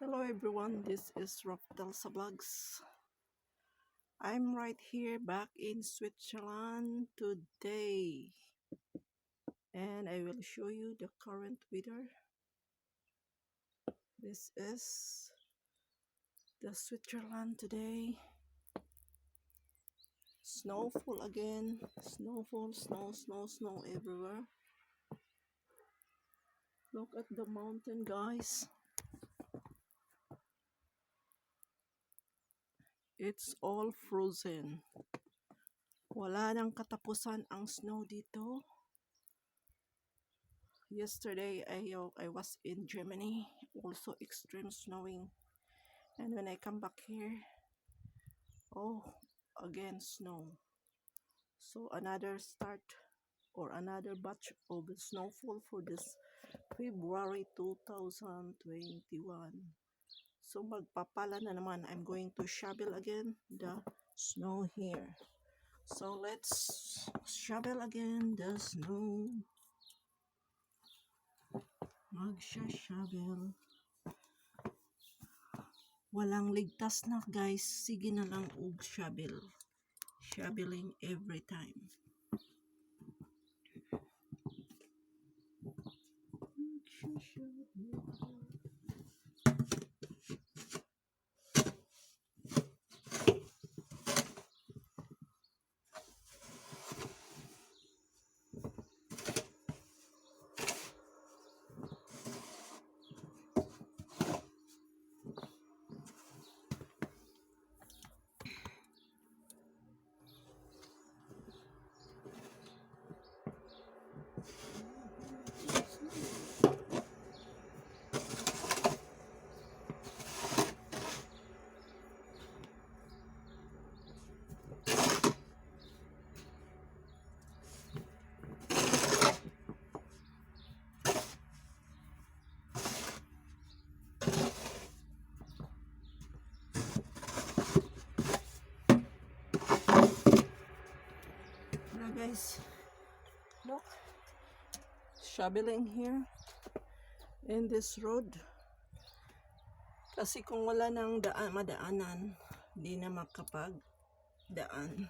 Hello everyone, this is Raptel sa Vlogs. I'm right here back in Switzerland today. And I will show you the current weather. This is the Switzerland today. Snowfall again. Snowfall, snow everywhere. Look at the mountain, guys. It's all frozen. Wala nang katapusan ang snow dito. Yesterday I was in Germany, also extreme snowing, and when I come back here, oh, again snow. So another start or another batch of snowfall for this February 2021. So magpapala na naman. I'm going to shovel again the snow here. So let's shovel again the snow. Magsha-shovel. Walang ligtas na guys. Sige na lang og shovel. Shoveling every time. Guys, look, shoveling here in this road kasi kung wala nang madaanan, di na makapag daan.